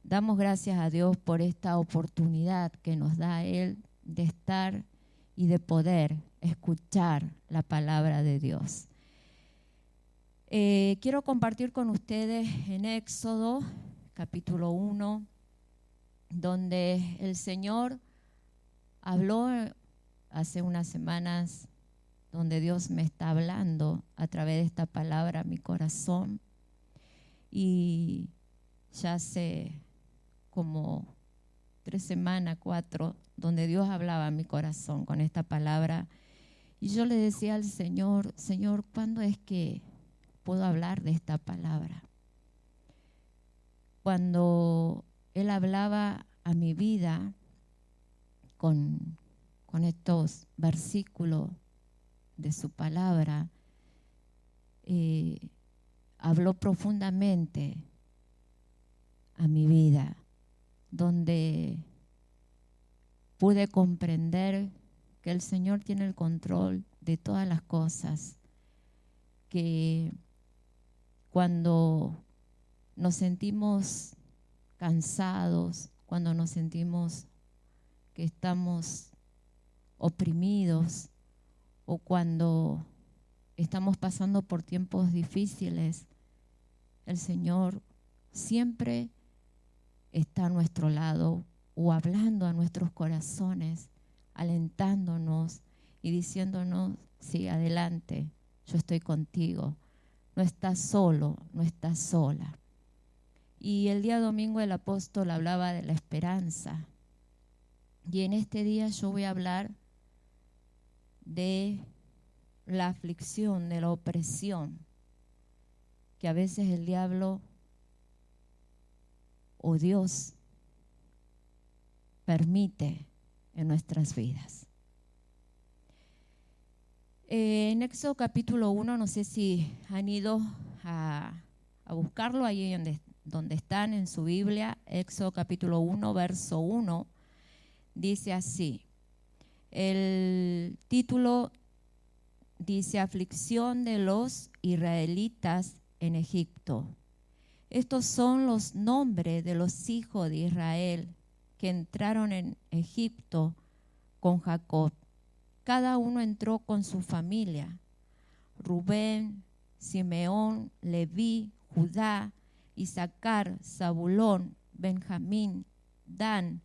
Damos gracias a Dios por esta oportunidad que nos da Él de estar y de poder escuchar la palabra de Dios. Quiero compartir con ustedes en Éxodo, capítulo 1, donde el Señor habló hace unas semanas, donde Dios me está hablando a través de esta palabra a mi corazón. Y ya hace como 3 semanas, 4, donde Dios hablaba a mi corazón con esta palabra. Y yo le decía al Señor, Señor, ¿cuándo es que puedo hablar de esta palabra? Cuando Él hablaba a mi vida con estos versículos de su palabra, habló profundamente a mi vida, donde pude comprender que el Señor tiene el control de todas las cosas, que cuando nos sentimos cansados, cuando nos sentimos que estamos oprimidos o cuando estamos pasando por tiempos difíciles, el Señor siempre está a nuestro lado o hablando a nuestros corazones, alentándonos y diciéndonos, sigue adelante, yo estoy contigo, no estás solo, no estás sola. Y el día domingo el apóstol hablaba de la esperanza. Y en este día yo voy a hablar de la aflicción, de la opresión, que a veces el diablo o Dios permite en nuestras vidas. En Éxodo capítulo 1, no sé si han ido a buscarlo ahí donde están en su Biblia. Éxodo capítulo 1, verso 1, dice así. El título dice: aflicción de los israelitas en Egipto. Estos son los nombres de los hijos de Israel que entraron en Egipto con Jacob. Cada uno entró con su familia: Rubén, Simeón, Leví, Judá, Isaacar, Zabulón, Benjamín, Dan,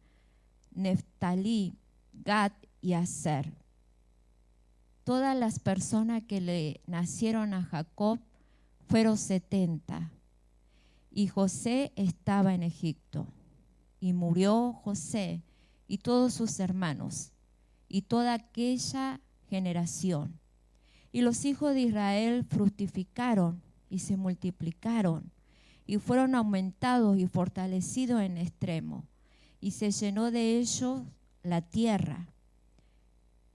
Neftalí, Gad y Aser. Todas las personas que le nacieron a Jacob fueron 70. Y José estaba en Egipto. Y murió José y todos sus hermanos y toda aquella generación. Y los hijos de Israel fructificaron y se multiplicaron y fueron aumentados y fortalecidos en extremo. Y se llenó de ellos la tierra.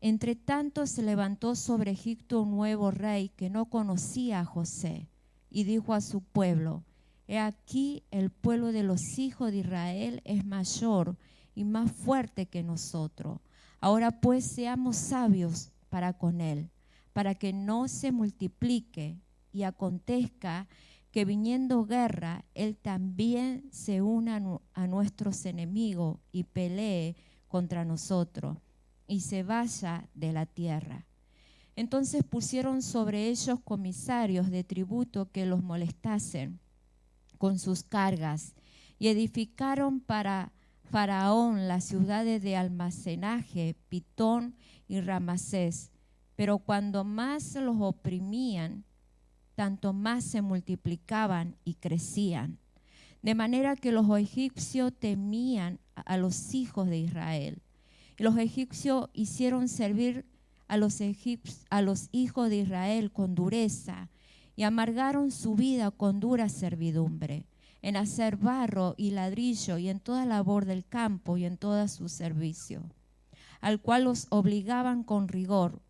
Entre tanto se levantó sobre Egipto un nuevo rey que no conocía a José y dijo a su pueblo: he aquí el pueblo de los hijos de Israel es mayor y más fuerte que nosotros. Ahora pues seamos sabios para con él, para que no se multiplique y acontezca que viniendo guerra, él también se una a nuestros enemigos y pelee contra nosotros y se vaya de la tierra. Entonces pusieron sobre ellos comisarios de tributo que los molestasen con sus cargas y edificaron para Faraón las ciudades de almacenaje, Pitón y Ramasés. Pero cuando más los oprimían, tanto más se multiplicaban y crecían. De manera que los egipcios temían a los hijos de Israel. Y los egipcios hicieron servir a los hijos de Israel con dureza y amargaron su vida con dura servidumbre, en hacer barro y ladrillo y en toda labor del campo y en todo su servicio, al cual los obligaban con rigor.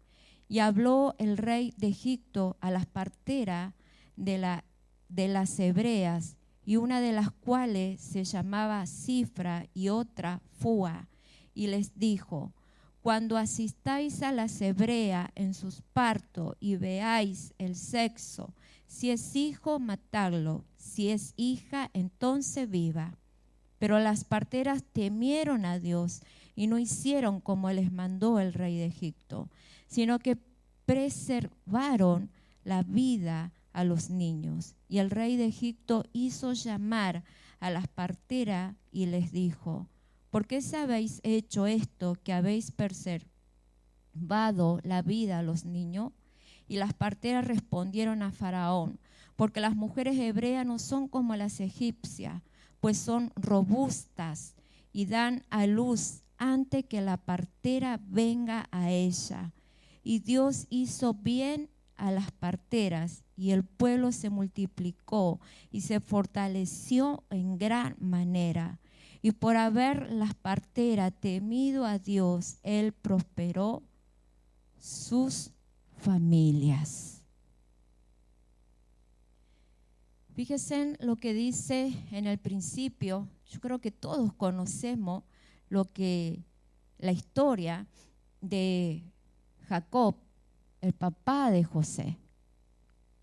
Y habló el rey de Egipto a las parteras de las hebreas, y una de las cuales se llamaba Cifra y otra Fua, y les dijo: cuando asistáis a las hebreas en sus partos y veáis el sexo, si es hijo, matadlo, si es hija, entonces viva. Pero las parteras temieron a Dios y no hicieron como les mandó el rey de Egipto, sino que preservaron la vida a los niños. Y el rey de Egipto hizo llamar a las parteras y les dijo: ¿por qué habéis hecho esto, que habéis preservado la vida a los niños? Y las parteras respondieron a Faraón: porque las mujeres hebreas no son como las egipcias, pues son robustas y dan a luz antes que la partera venga a ella. Y Dios hizo bien a las parteras, y el pueblo se multiplicó y se fortaleció en gran manera. Y por haber las parteras temido a Dios, Él prosperó sus familias. Fíjense en lo que dice en el principio. Yo creo que todos conocemos la historia de Jacob, el papá de José.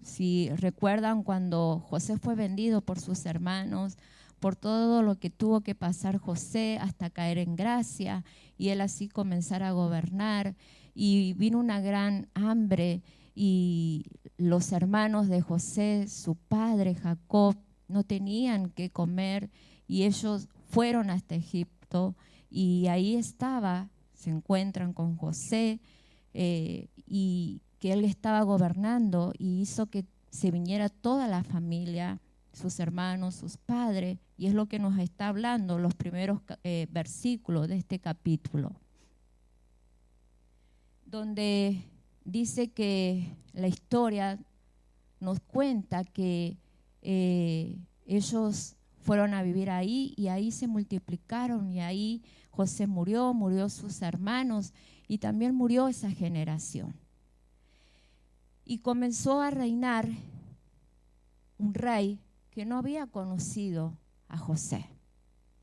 Si recuerdan, cuando José fue vendido por sus hermanos, por todo lo que tuvo que pasar José hasta caer en gracia y él así comenzar a gobernar, y vino una gran hambre, y los hermanos de José, su padre Jacob, no tenían que comer, y ellos fueron hasta Egipto, y ahí se encuentran con José, y que él estaba gobernando, y hizo que se viniera toda la familia, sus hermanos, sus padres, y es lo que nos está hablando los primeros versículos de este capítulo, donde dice que la historia nos cuenta que ellos fueron a vivir ahí, y ahí se multiplicaron, y ahí José murió sus hermanos, y también murió esa generación. Y comenzó a reinar un rey que no había conocido a José.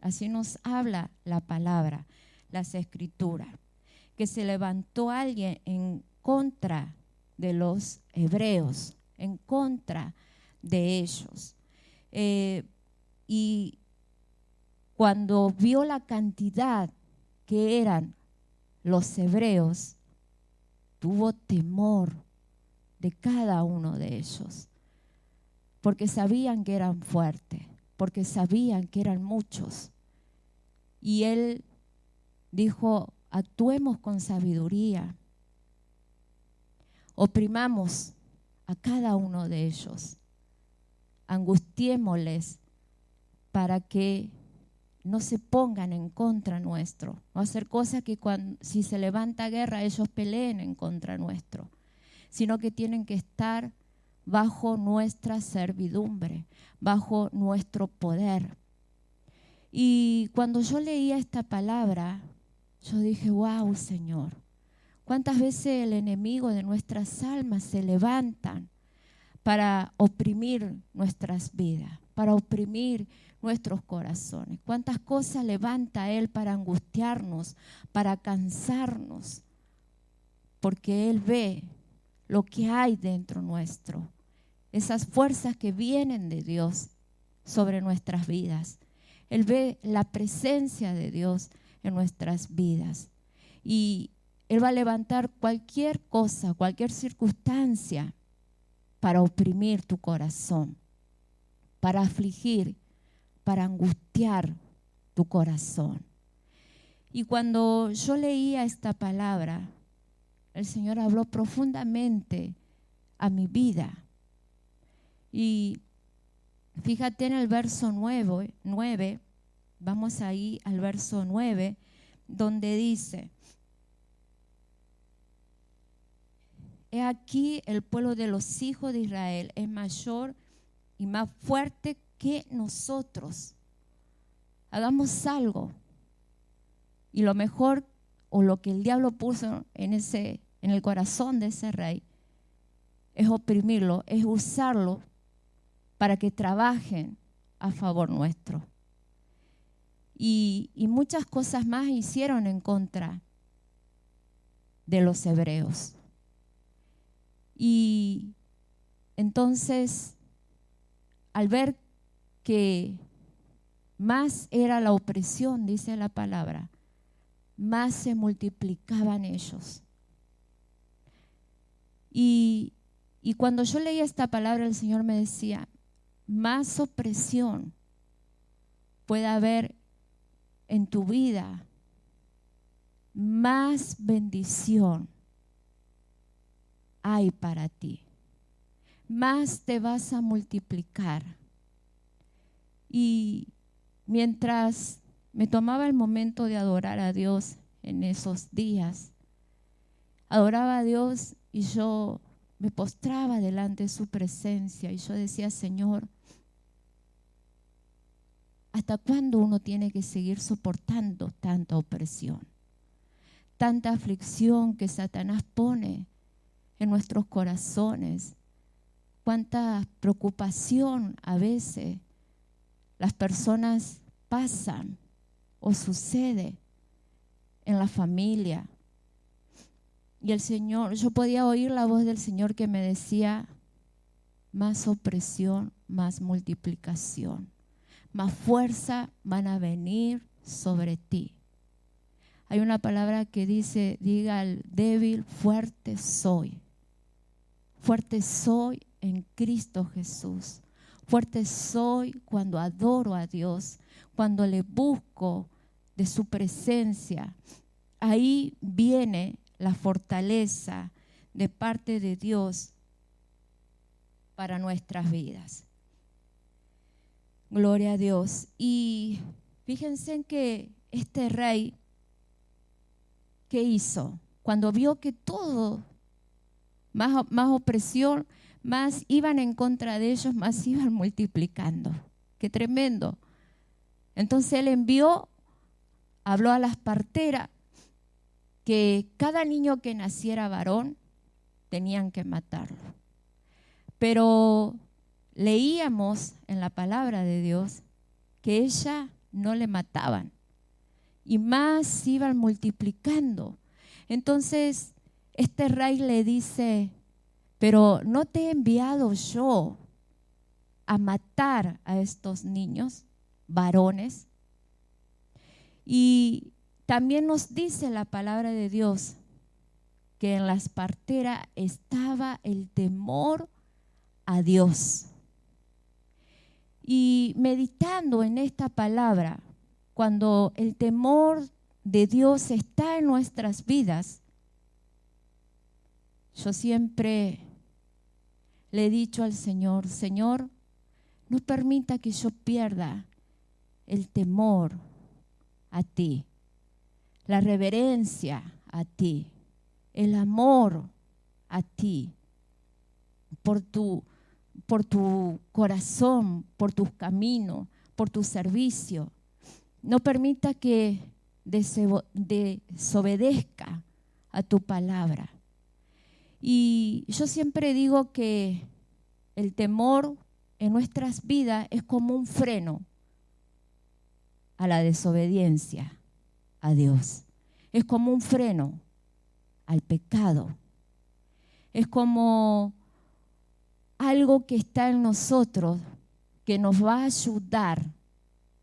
Así nos habla la palabra, las escrituras, que se levantó alguien en contra de los hebreos, en contra de ellos. Y cuando vio la cantidad que eran los hebreos, tuvo temor de cada uno de ellos, porque sabían que eran fuertes, porque sabían que eran muchos. Y él dijo: actuemos con sabiduría, oprimamos a cada uno de ellos, angustiémosles para que no se pongan en contra nuestro, no hacer cosas que si se levanta guerra ellos peleen en contra nuestro, sino que tienen que estar bajo nuestra servidumbre, bajo nuestro poder. Y cuando yo leía esta palabra, yo dije: wow, Señor, cuántas veces el enemigo de nuestras almas se levantan para oprimir nuestras vidas, para oprimir nuestros corazones. Cuántas cosas levanta él para angustiarnos, para cansarnos, porque él ve lo que hay dentro nuestro, esas fuerzas que vienen de Dios sobre nuestras vidas. Él ve la presencia de Dios en nuestras vidas, y él va a levantar cualquier cosa, cualquier circunstancia para oprimir tu corazón, para afligir, para angustiar tu corazón. Y cuando yo leía esta palabra, el Señor habló profundamente a mi vida. Y fíjate en el verso 9, vamos ahí al verso 9, donde dice: he aquí, el pueblo de los hijos de Israel es mayor y más fuerte que nosotros. Hagamos algo. Y lo mejor, o lo que el diablo puso en el corazón de ese rey, es oprimirlo, es usarlo para que trabajen a favor nuestro. Y muchas cosas más hicieron en contra de los hebreos. Y entonces, al ver que más era la opresión, dice la palabra, más se multiplicaban ellos. Y cuando yo leía esta palabra, el Señor me decía, más opresión puede haber en tu vida, más bendición hay para ti, más te vas a multiplicar. Y mientras me tomaba el momento de adorar a Dios en esos días, adoraba a Dios y yo me postraba delante de su presencia y yo decía, Señor, ¿hasta cuándo uno tiene que seguir soportando tanta opresión? Tanta aflicción que Satanás pone en nuestros corazones. Cuánta preocupación a veces las personas pasan o sucede en la familia. Y el Señor, yo podía oír la voz del Señor que me decía, más opresión, más multiplicación, más fuerza van a venir sobre ti. Hay una palabra que dice, diga al débil, fuerte soy. Fuerte soy en Cristo Jesús. Fuerte soy cuando adoro a Dios, cuando le busco de su presencia. Ahí viene la fortaleza de parte de Dios para nuestras vidas. Gloria a Dios. Y fíjense en que este rey, ¿qué hizo? Cuando vio que todo, más opresión, más iban en contra de ellos, más iban multiplicando. ¡Qué tremendo! Entonces él envió, habló a las parteras, que cada niño que naciera varón tenían que matarlo. Pero leíamos en la palabra de Dios que ella no le mataban y más iban multiplicando. Entonces este rey le dice, pero ¿no te he enviado yo a matar a estos niños varones? Y también nos dice la palabra de Dios que en las parteras estaba el temor a Dios. Y meditando en esta palabra, cuando el temor de Dios está en nuestras vidas, yo siempre le he dicho al Señor, Señor, no permita que yo pierda el temor a ti, la reverencia a ti, el amor a ti, por tu corazón, por tus caminos, por tu servicio. No permita que desobedezca a tu palabra. Y yo siempre digo que el temor en nuestras vidas es como un freno a la desobediencia a Dios. Es como un freno al pecado. Es como algo que está en nosotros que nos va a ayudar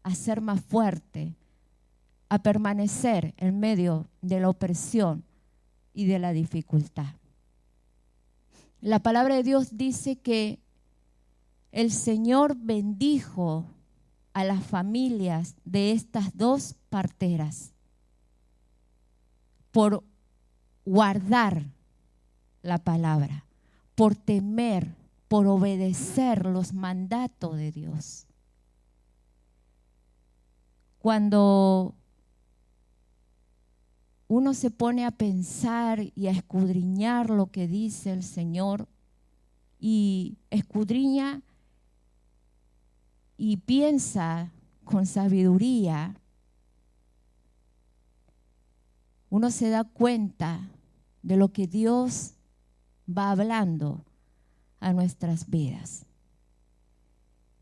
a ser más fuerte, a permanecer en medio de la opresión y de la dificultad. La palabra de Dios dice que el Señor bendijo a las familias de estas dos parteras por guardar la palabra, por temer, por obedecer los mandatos de Dios. Cuando uno se pone a pensar y a escudriñar lo que dice el Señor y escudriña y piensa con sabiduría, uno se da cuenta de lo que Dios va hablando a nuestras vidas.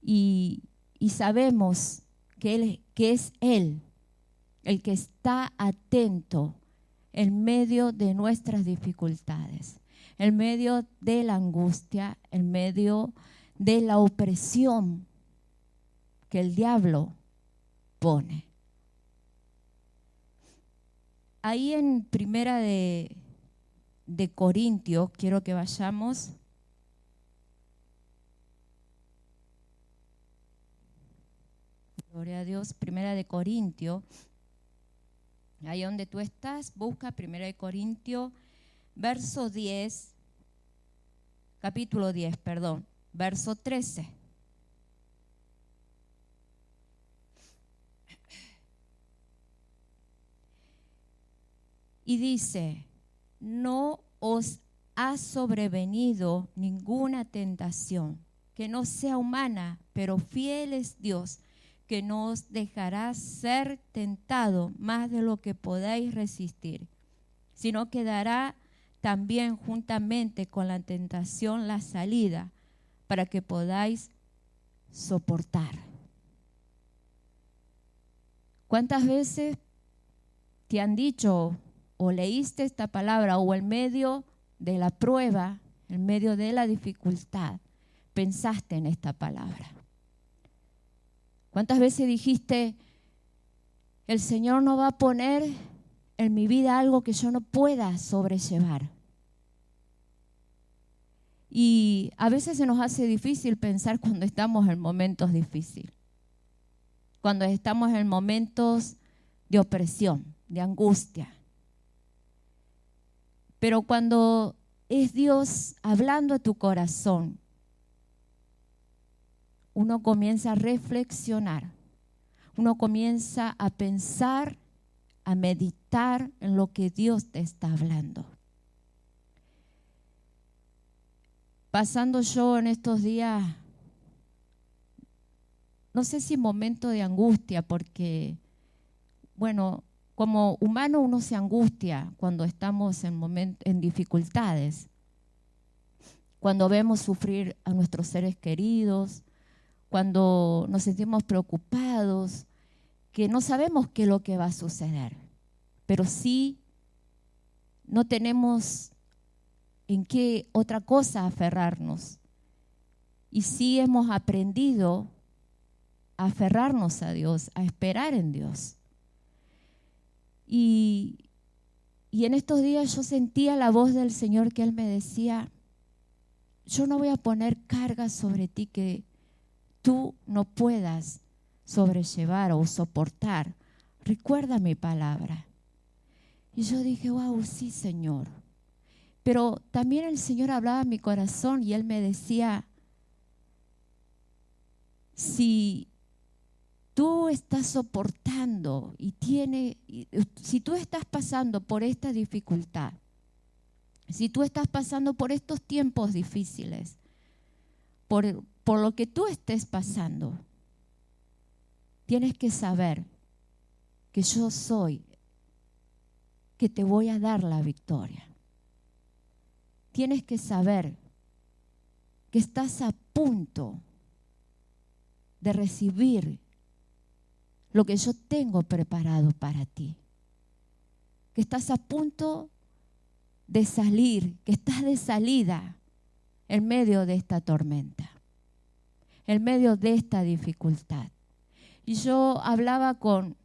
Y sabemos que es Él el que está atento en medio de nuestras dificultades, en medio de la angustia, en medio de la opresión que el diablo pone. Ahí en Primera de Corintios, quiero que vayamos. Gloria a Dios, Primera de Corintios. Ahí donde tú estás, busca Primera de Corintios, verso 10, capítulo 10, perdón, verso 13. Y dice, no os ha sobrevenido ninguna tentación que no sea humana, pero fiel es Dios, que no os dejará ser tentado más de lo que podáis resistir, sino que dará también juntamente con la tentación la salida para que podáis soportar. ¿Cuántas veces te han dicho o leíste esta palabra o en medio de la prueba, en medio de la dificultad, pensaste en esta palabra? ¿Cuántas veces dijiste, el Señor no va a poner en mi vida algo que yo no pueda sobrellevar? Y a veces se nos hace difícil pensar cuando estamos en momentos difíciles, cuando estamos en momentos de opresión, de angustia. Pero cuando es Dios hablando a tu corazón, uno comienza a reflexionar, uno comienza a pensar, a meditar en lo que Dios te está hablando. Pasando yo en estos días, no sé si momento de angustia, porque, bueno, como humano uno se angustia cuando estamos en dificultades, cuando vemos sufrir a nuestros seres queridos, cuando nos sentimos preocupados, que no sabemos qué es lo que va a suceder, pero sí no tenemos en qué otra cosa aferrarnos. Y sí hemos aprendido a aferrarnos a Dios, a esperar en Dios. Y en estos días yo sentía la voz del Señor que Él me decía, yo no voy a poner cargas sobre ti que tú no puedas sobrellevar o soportar. Recuerda mi palabra. Y yo dije, wow, sí, Señor. Pero también el Señor hablaba a mi corazón y Él me decía, si tú estás soportando si tú estás pasando por esta dificultad, si tú estás pasando por estos tiempos difíciles, por lo que tú estés pasando, tienes que saber que yo soy, que te voy a dar la victoria. Tienes que saber que estás a punto de recibir lo que yo tengo preparado para ti. Que estás a punto de salir, que estás de salida en medio de esta tormenta, en medio de esta dificultad. Y yo hablaba con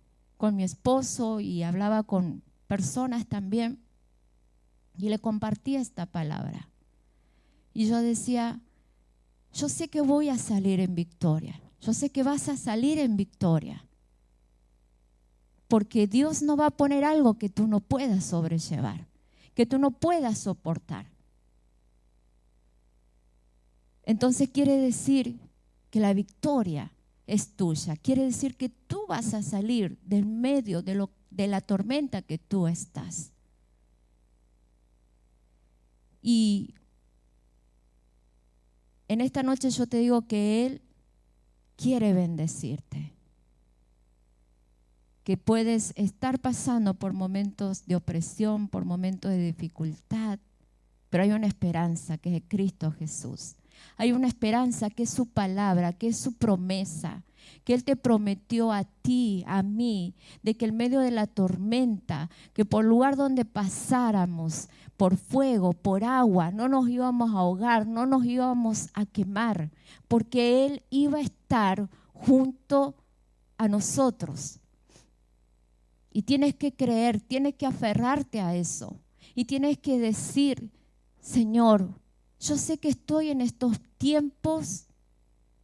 mi esposo y hablaba con personas también y le compartía esta palabra. Y yo decía, yo sé que voy a salir en victoria, yo sé que vas a salir en victoria, porque Dios no va a poner algo que tú no puedas sobrellevar, que tú no puedas soportar. Entonces quiere decir que la victoria es tuya, quiere decir que tú vas a salir del medio de la tormenta que tú estás. Y en esta noche yo te digo que Él quiere bendecirte, que puedes estar pasando por momentos de opresión, por momentos de dificultad, pero hay una esperanza que es Cristo Jesús. Hay una esperanza que es su palabra, que es su promesa, que Él te prometió a ti, a mí, de que en medio de la tormenta, que por lugar donde pasáramos, por fuego, por agua, no nos íbamos a ahogar, no nos íbamos a quemar, porque Él iba a estar junto a nosotros. Y tienes que creer, tienes que aferrarte a eso. Y tienes que decir, Señor, yo sé que estoy en estos tiempos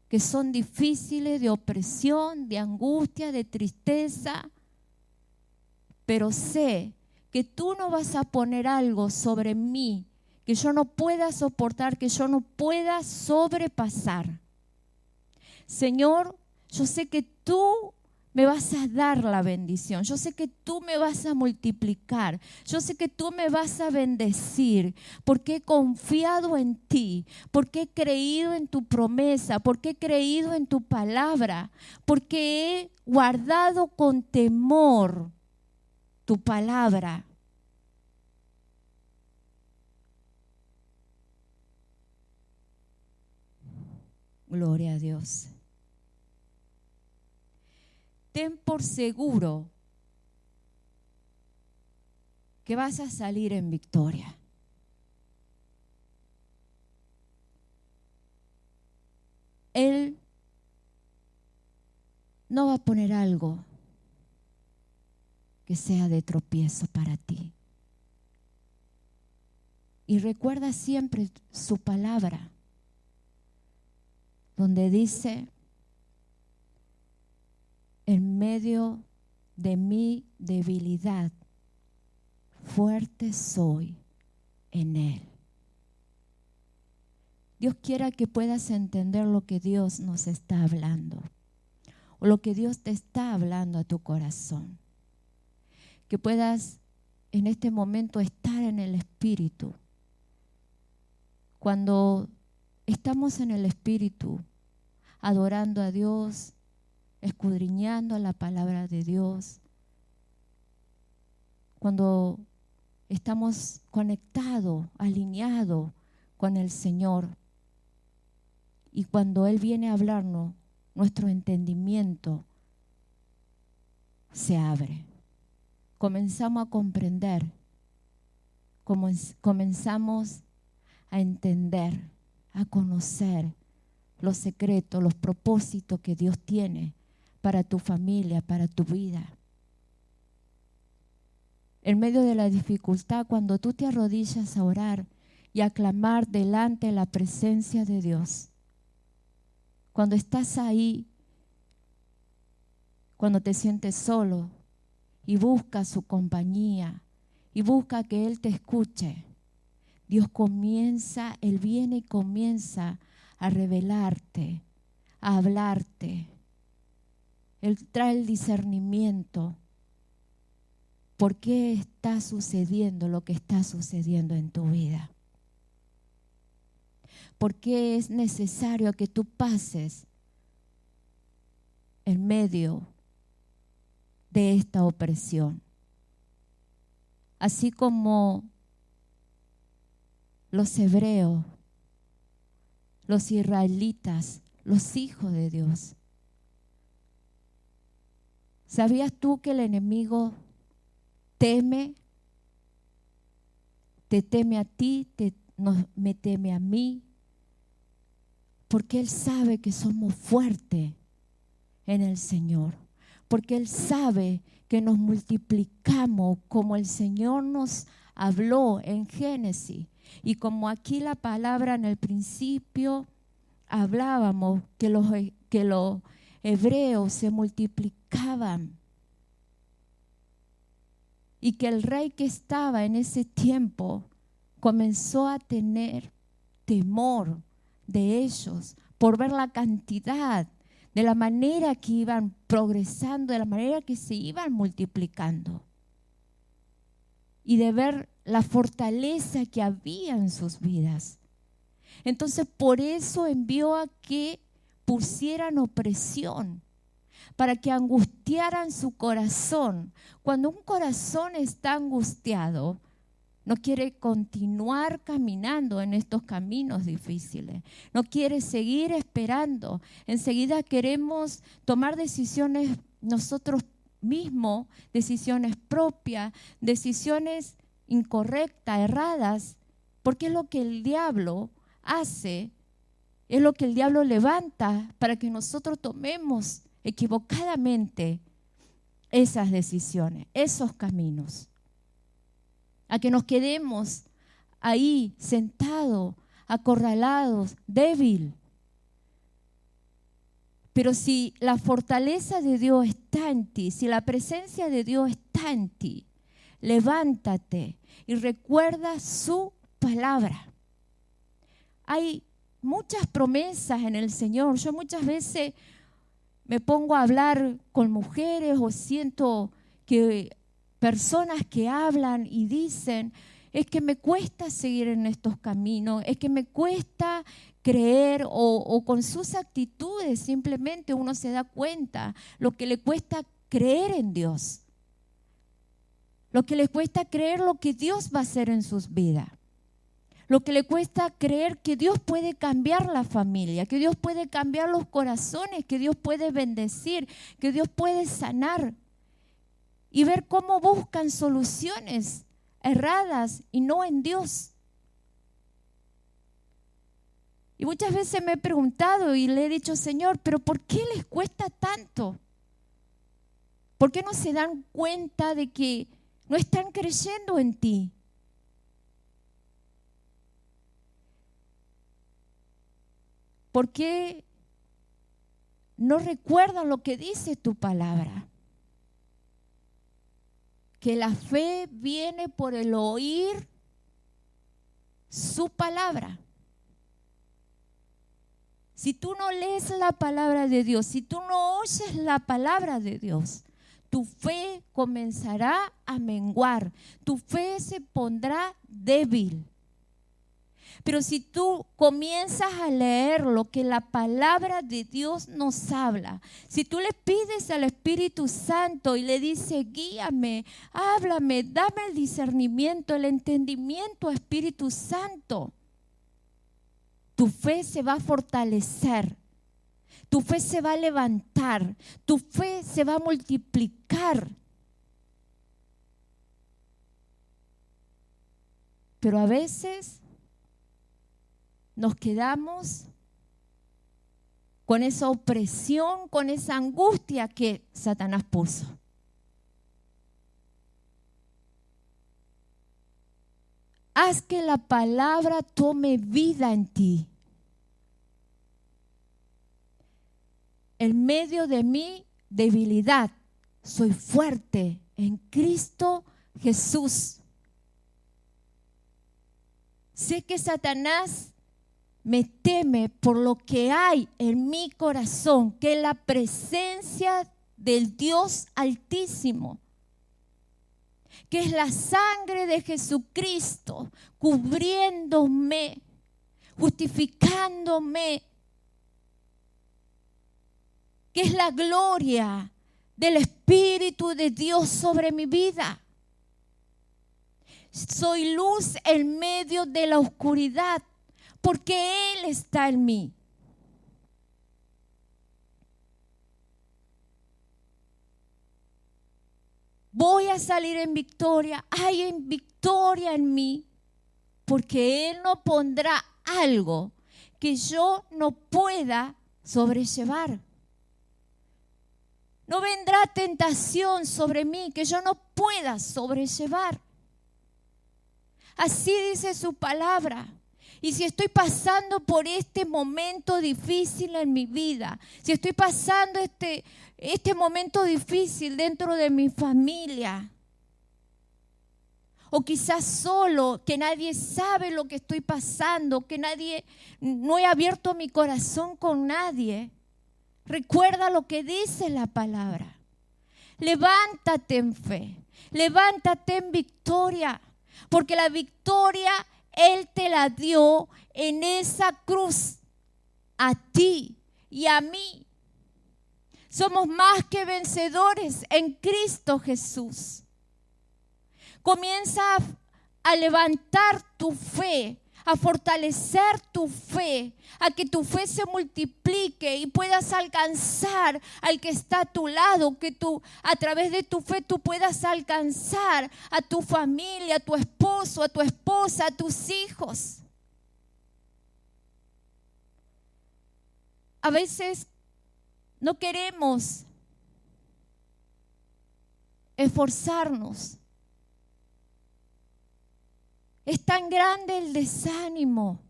que son difíciles, de opresión, de angustia, de tristeza, pero sé que tú no vas a poner algo sobre mí que yo no pueda soportar, que yo no pueda sobrepasar. Señor, yo sé que tú me vas a dar la bendición. Yo sé que tú me vas a multiplicar. Yo sé que tú me vas a bendecir porque he confiado en ti, porque he creído en tu promesa, porque he creído en tu palabra, porque he guardado con temor tu palabra. Gloria a Dios. Ten por seguro que vas a salir en victoria. Él no va a poner algo que sea de tropiezo para ti. Y recuerda siempre su palabra, donde dice, en medio de mi debilidad, fuerte soy en Él. Dios quiera que puedas entender lo que Dios nos está hablando, o lo que Dios te está hablando a tu corazón. Que puedas en este momento estar en el Espíritu. Cuando estamos en el Espíritu, adorando a Dios, escudriñando la palabra de Dios, cuando estamos conectados, alineados con el Señor, y cuando Él viene a hablarnos, nuestro entendimiento se abre. Comenzamos a comprender, comenzamos a entender, a conocer los secretos, los propósitos que Dios tiene para tu familia, para tu vida. En medio de la dificultad, cuando tú te arrodillas a orar y a clamar delante de la presencia de Dios, cuando estás ahí, cuando te sientes solo y buscas su compañía y busca que Él te escuche, Dios Él viene y comienza a revelarte, a hablarte. Él trae el discernimiento. ¿Por qué está sucediendo lo que está sucediendo en tu vida? ¿Por qué es necesario que tú pases en medio de esta opresión? Así como los hebreos, los israelitas, los hijos de Dios. ¿Sabías tú que el enemigo teme? Te teme a ti, me teme a mí, porque Él sabe que somos fuertes en el Señor, porque Él sabe que nos multiplicamos como el Señor nos habló en Génesis. Y como aquí la palabra en el principio hablábamos que los hebreos se multiplicaban y que el rey que estaba en ese tiempo comenzó a tener temor de ellos por ver la cantidad, de la manera que iban progresando, de la manera que se iban multiplicando y de ver la fortaleza que había en sus vidas. Entonces por eso envió a que pusieran opresión, para que angustiaran su corazón. Cuando un corazón está angustiado, no quiere continuar caminando en estos caminos difíciles, no quiere seguir esperando. Enseguida queremos tomar decisiones nosotros mismos, decisiones propias, decisiones incorrectas, erradas, porque es lo que el diablo hace, es lo que el diablo levanta para que nosotros tomemos equivocadamente esas decisiones, esos caminos. A que nos quedemos ahí sentados, acorralados, débil. Pero si la fortaleza de Dios está en ti, si la presencia de Dios está en ti, levántate y recuerda su palabra. Hay muchas promesas en el Señor. Yo muchas veces me pongo a hablar con mujeres o siento que personas que hablan y dicen, es que me cuesta seguir en estos caminos, es que me cuesta creer o con sus actitudes simplemente uno se da cuenta lo que le cuesta creer en Dios, lo que le cuesta creer lo que Dios va a hacer en sus vidas, lo que le cuesta creer que Dios puede cambiar la familia, que Dios puede cambiar los corazones, que Dios puede bendecir, que Dios puede sanar y ver cómo buscan soluciones erradas y no en Dios. Y muchas veces me he preguntado y le he dicho, Señor, ¿pero por qué les cuesta tanto? ¿Por qué no se dan cuenta de que no están creyendo en ti? ¿Por qué no recuerdan lo que dice tu palabra? Que la fe viene por el oír su palabra. Si tú no lees la palabra de Dios, si tú no oyes la palabra de Dios, tu fe comenzará a menguar, tu fe se pondrá débil. Pero si tú comienzas a leer lo que la palabra de Dios nos habla, si tú le pides al Espíritu Santo y le dices, guíame, háblame, dame el discernimiento, el entendimiento, Espíritu Santo, tu fe se va a fortalecer, tu fe se va a levantar, tu fe se va a multiplicar. Pero a veces nos quedamos con esa opresión, con esa angustia que Satanás puso. Haz que la palabra tome vida en ti. En medio de mi debilidad, soy fuerte en Cristo Jesús. Sé que Satanás me teme por lo que hay en mi corazón, que es la presencia del Dios Altísimo, que es la sangre de Jesucristo cubriéndome, justificándome, que es la gloria del Espíritu de Dios sobre mi vida. Soy luz en medio de la oscuridad, porque Él está en mí. Voy a salir en victoria, hay en victoria en mí, porque Él no pondrá algo que yo no pueda sobrellevar. No vendrá tentación sobre mí que yo no pueda sobrellevar. Así dice su palabra. Y si estoy pasando por este momento difícil en mi vida, si estoy pasando este momento difícil dentro de mi familia, o quizás solo, que nadie sabe lo que estoy pasando, que no he abierto mi corazón con nadie, recuerda lo que dice la palabra. Levántate en fe, levántate en victoria, porque la victoria Él te la dio en esa cruz, a ti y a mí. Somos más que vencedores en Cristo Jesús. Comienza a levantar tu fe, a fortalecer tu fe, a que tu fe se multiplique y puedas alcanzar al que está a tu lado, que tú a través de tu fe tú puedas alcanzar a tu familia, a tu esposo, a tu esposa, a tus hijos. A veces No queremos esforzarnos. Es tan grande el desánimo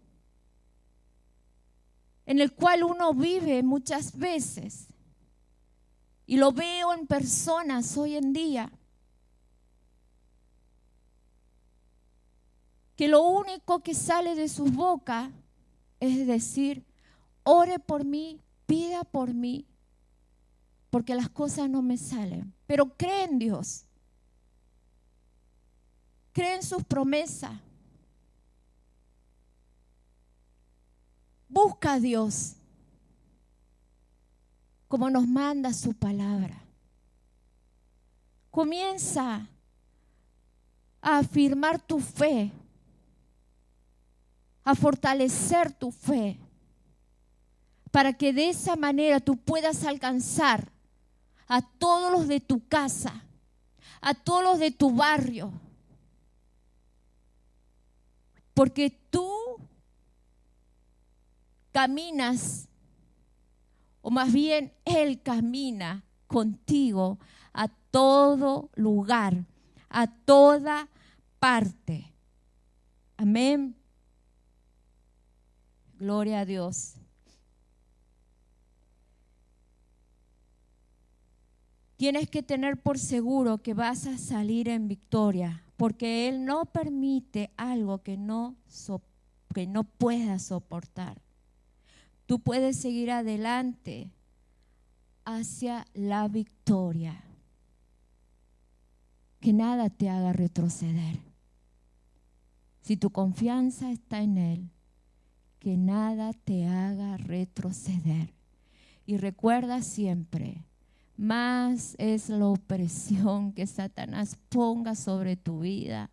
en el cual uno vive muchas veces. Y lo veo en personas hoy en día que lo único que sale de sus bocas es decir, ore por mí, pida por mí, porque las cosas no me salen. Pero cree en Dios, cree en sus promesas. Busca a Dios como nos manda su palabra. Comienza a afirmar tu fe, a fortalecer tu fe, para que de esa manera tú puedas alcanzar a todos los de tu casa, a todos los de tu barrio. Porque tú caminas, o más bien Él camina contigo a todo lugar, a toda parte. Amén. Gloria a Dios. Tienes que tener por seguro que vas a salir en victoria, porque Él no permite algo que no puedas soportar. Tú puedes seguir adelante hacia la victoria. Que nada te haga retroceder. Si tu confianza está en Él, que nada te haga retroceder. Y recuerda siempre, más es la opresión que Satanás ponga sobre tu vida,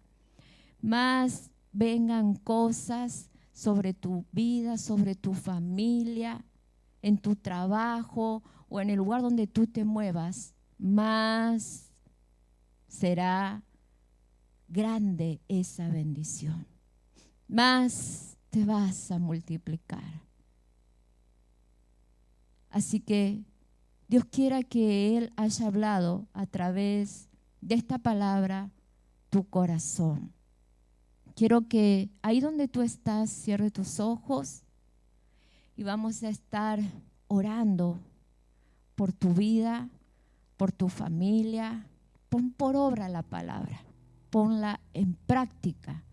más vengan cosas sobre tu vida, sobre tu familia, en tu trabajo o en el lugar donde tú te muevas, más será grande esa bendición, más te vas a multiplicar. Así que Dios quiera que Él haya hablado a través de esta palabra tu corazón. Quiero que ahí donde tú estás, cierre tus ojos y vamos a estar orando por tu vida, por tu familia. Pon por obra la palabra, ponla en práctica,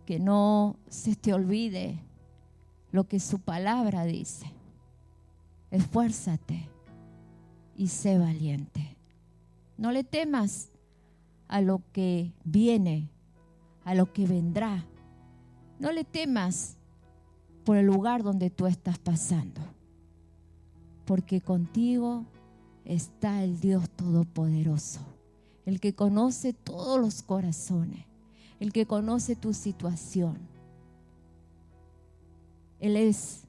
que no se te olvide lo que su palabra dice. Esfuérzate y sé valiente. No le temas a lo que viene, a lo que vendrá. No le temas por el lugar donde tú estás pasando, porque contigo está el Dios Todopoderoso, el que conoce todos los corazones, el que conoce tu situación. Él es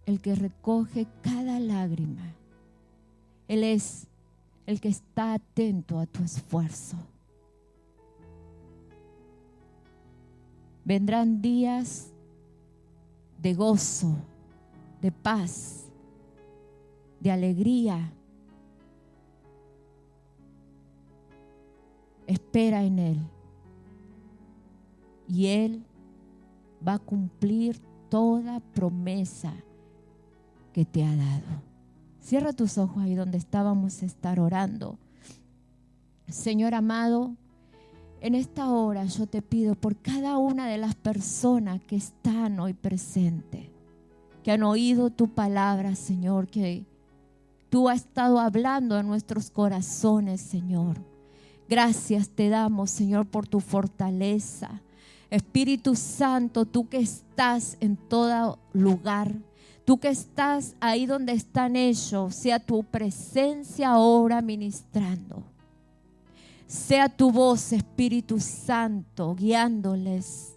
el que recoge cada lágrima. Él es el que está atento a tu esfuerzo. Vendrán días de gozo, de paz, de alegría. Espera en Él y Él va a cumplir toda promesa que te ha dado. Cierra tus ojos ahí donde estábamos a estar orando. Señor amado, en esta hora yo te pido por cada una de las personas que están hoy presentes, que han oído tu palabra, Señor, que tú has estado hablando a nuestros corazones, Señor. Gracias te damos, Señor, por tu fortaleza. Espíritu Santo, tú que estás en todo lugar, tú que estás ahí donde están ellos, sea tu presencia ahora ministrando. Sea tu voz, Espíritu Santo, guiándoles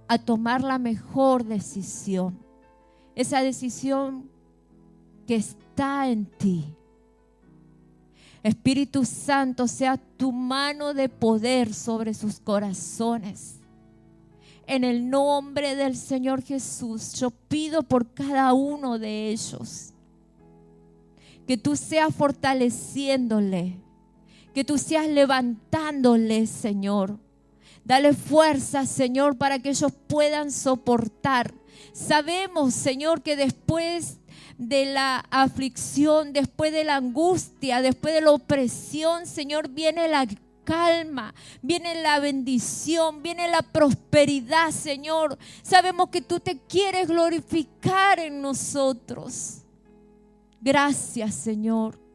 a tomar la mejor decisión. Esa decisión que está en ti. Espíritu Santo, sea tu mano de poder sobre sus corazones. En el nombre del Señor Jesús, yo pido por cada uno de ellos que tú seas fortaleciéndole, que tú seas levantándole, Señor. Dale fuerza, Señor, para que ellos puedan soportar. Sabemos, Señor, que después de la aflicción, después de la angustia, después de la opresión, Señor, viene la calma, viene la bendición, viene la prosperidad, Señor. Sabemos que tú te quieres glorificar en nosotros. Gracias, Señor.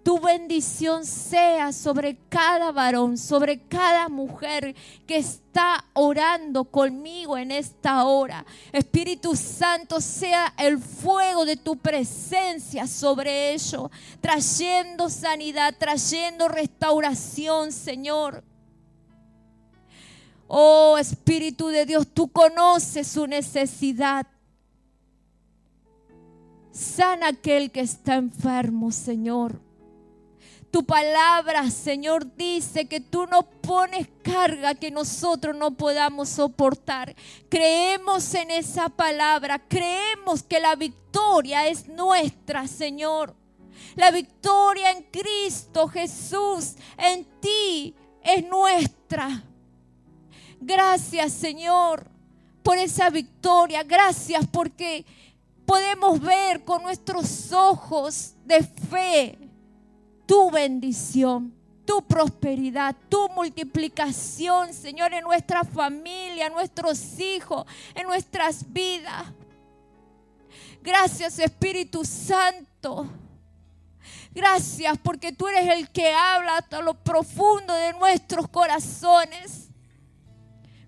Tu bendición sea sobre cada varón, sobre cada mujer que está orando conmigo en esta hora. Espíritu Santo, sea el fuego de tu presencia sobre ellos, trayendo sanidad, trayendo restauración, Señor. Oh, Espíritu de Dios, tú conoces su necesidad. Sana aquel que está enfermo, Señor. Tu palabra, Señor, dice que tú no pones carga que nosotros no podamos soportar. Creemos en esa palabra, creemos que la victoria es nuestra, Señor. La victoria en Cristo Jesús, en ti, es nuestra. Gracias, Señor, por esa victoria. Gracias porque podemos ver con nuestros ojos de fe tu bendición, tu prosperidad, tu multiplicación, Señor, en nuestra familia, en nuestros hijos, en nuestras vidas. Gracias, Espíritu Santo. Gracias porque tú eres el que habla hasta lo profundo de nuestros corazones.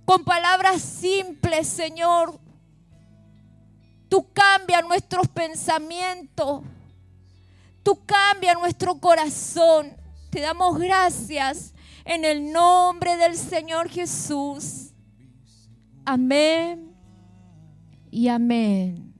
Con palabras simples, Señor, tú cambias nuestros pensamientos. Tú cambias nuestro corazón. Te damos gracias en el nombre del Señor Jesús. Amén y amén.